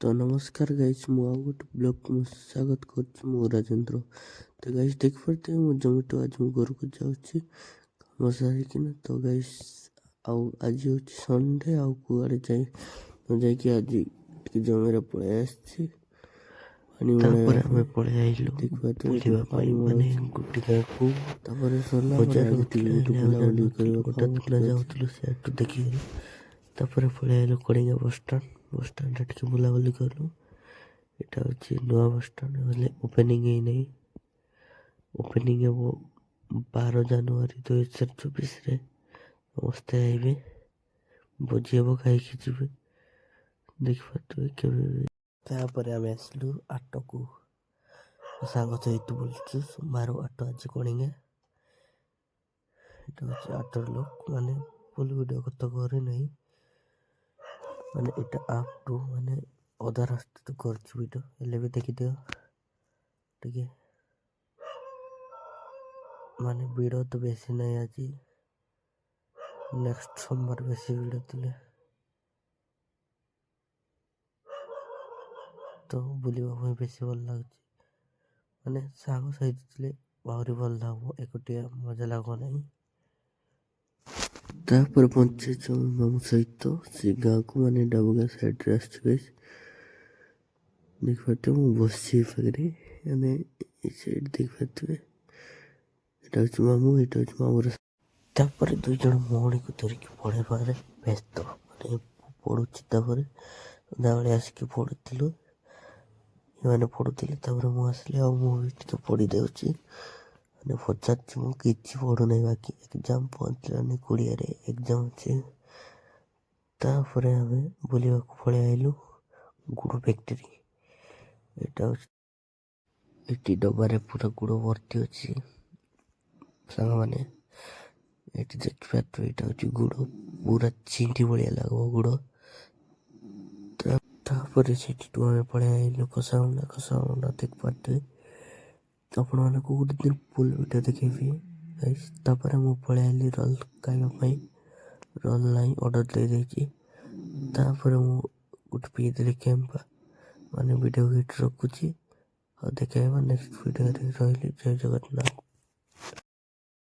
तो नमस्कार गाइस, ମୁଁ ଆଉ ଗୋଟେ ବ୍ଲଗ୍କୁ ମୁଁ ସ୍ୱାଗତ କରୁଛି। ମୁଁ ରାଜେନ୍ଦ୍ର। ତ ଗାଇସ୍ ଦେଖିପାରୁଥିବେ ମୁଁ ଜୋମାଟୋ ଆଜି ମୁଁ ଘରକୁ ଯାଉଛି କାମ ସାରିକିନା। ତ ଗାଇସ୍ ଆଉ ଆଜି ହେଉଛି ସଣ୍ଡେ, ଆଉ କୁଆଡ଼େ ଯାଇକି ଆଜି ଟିକେ ଜମିରେ ପଳେଇ ଆସିଛି ପାଣି ତାପରେ ଆମେ ମଡ଼େଇବା ପଳେଇ ଆଇଲୁ ଦେଖିପାରୁଥିବେ ଏଠି ବୁଲିବା ପାଣି ପାଇଁ, ମାନେ ମଡ଼ଉଛି। ଗୋଟେ ଜାଗାକୁ ତାପରେ ସରିଲା ପରେ ବଜାର ଆଜି ଟିକେ ଉଠିଲା ଗୋଟେ ହେଲେ ଆଉ ବୁଲାବୁଲି ଜାଣିନଥିଲୁ। କରିବାକୁ ହଠାତ୍ କିନା ଠିକ୍ ଅଛି। ଯାଉଥିଲୁ ସେଠୁ ଦେଖିକି ତାପରେ ପଳେଇ ଆଇଲୁ କଳିଙ୍ଗା ବସଷ୍ଟାଣ୍ଡରେ ଟିକେ ବୁଲାବୁଲି କଲୁ। ଏଇଟା ହେଉଛି ନୂଆ ବସଷ୍ଟାଣ୍ଡ, ହେଲେ ଓପେନିଂ ହେଇନାହିଁ। ଓପେନିଂ ହେବ 12 ଜାନୁଆରୀ 2024ରେ। ସମସ୍ତେ ଆଇବେ, ଭୋଜି ହେବ, ଖାଇକି ଯିବେ। ଦେଖିପାରୁଥିବେ କେବେ ବି। ତାପରେ ଆମେ ଆସିଲୁ ଆଟକୁ, ସାଙ୍ଗ ସହିତ ବୁଲୁଛୁ। ସୋମବାର ଆଟ ଆଜି କଳିଙ୍ଗା। এটা হচ্ছে আটর লোক, মানে ফুল ভিডিও করতে করে নাই, মানে এটা আপ টু মানে ଅଧା ରାସ୍ତା ତ କରିଛି ଭିଡ଼ିଓ, ହେଲେ ବି ଦେଖିଦିଅ ଟିକେ। ମାନେ ଭିଡ଼ ତ ବେଶୀ ନାହିଁ ଆଜି, ନେକ୍ସଟ ସୋମବାର ବେଶୀ ଭିଡ଼ ଥିଲେ ତ ବୁଲିବା ପାଇଁ ବେଶୀ ଭଲ ଲାଗୁଛି। ମାନେ ସାଙ୍ଗ ସହିତ ଥିଲେ ଆହୁରି ଭଲ ଲାଗିବ, ଏକୁଟିଆ ମଜା ଲାଗିବ ନାହିଁ। ତାପରେ ପହଞ୍ଚିଛୁ ମାମୁଁ ସହିତ ସେ ଗାଁକୁ, ମାନେ ଡାବୁଗାଁ ସାଇଡ଼ରେ ଆସିଛୁ ଗାଇସ୍। ଦେଖିପାରୁଥିବେ ମୁଁ ବସିଛି ଏ ପାଖରେ, ମାନେ ଏ ସାଇଡ଼ ଦେଖିପାରୁଥିବେ ଏଇଟା ହେଉଛି ମାମୁଁ, ଏଇଟା ହେଉଛି ମାମୁଁର। ତାପରେ 2 ଜଣ ଭଉଣୀକୁ ଧରିକି ପଢ଼େଇବାରେ ବ୍ୟସ୍ତ, ମାନେ ପଢ଼ୁଛି। ତାପରେ ସନ୍ଧ୍ୟାବେଳେ ଆସିକି ପଢ଼ୁଥିଲୁ, ଏମାନେ ପଢ଼ୁଥିଲେ, ତାପରେ ମୁଁ ଆସିଲି ଆଉ ମୁଁ ବି ଟିକେ ପଢ଼ି ଦେଉଛି। ମାନେ ପଚାରୁଛି, ମୁଁ କିଛି ପଢ଼ୁନାହିଁ, ବାକି ଏକ୍ଜାମ୍ ପହଞ୍ଚିଲାନି 20ରେ ଏକ୍ଜାମ୍ ଅଛି। ତାପରେ ଆମେ ବୁଲିବାକୁ ପଳେଇ ଆଇଲୁ ଗୁଡ଼ ଫ୍ୟାକ୍ଟ୍ରି। ଏଇଟା ହେଉଛି, ଏଠି ଡବାରେ ପୁରା ଗୁଡ଼ ଭର୍ତ୍ତି ଅଛି ସାଙ୍ଗମାନେ। ଏଠି ଦେଖିପାରୁଥିବେ ଏଇଟା ହେଉଛି ଗୁଡ଼, ପୁରା ଚିନି ଭଳିଆ ଲାଗିବ ଗୁଡ଼। ତାପରେ ସେଠିଠୁ ଆମେ ପଳେଇ ଆଇଲୁ କଷାମୁଣ୍ଡା ଦେଖିପାରୁଥିବେ। ଆପଣମାନଙ୍କୁ ଗୋଟେ ଦିନ ଫୁଲ୍ ଭିଡ଼ିଓ ଦେଖେଇବି ଗାଇସ୍। ତାପରେ ମୁଁ ପଳେଇ ଆଇଲି ରୋଲ୍ ଖାଇବା ପାଇଁ, ରୋଲ୍ ନାହିଁ, ଅର୍ଡ଼ର ଦେଇଦେଇଛି। ତାପରେ ମୁଁ ଗୋଟେ ପିଇଦେଲି କ୍ୟାମ୍ପା। ମାନେ ଭିଡ଼ିଓ ଏଇଠି ରଖୁଛି, ଆଉ ଦେଖାଇବା ନେକ୍ସଟ ଭିଡ଼ିଓରେ। ରହିଲି, ଜୟ ଜଗନ୍ନାଥ।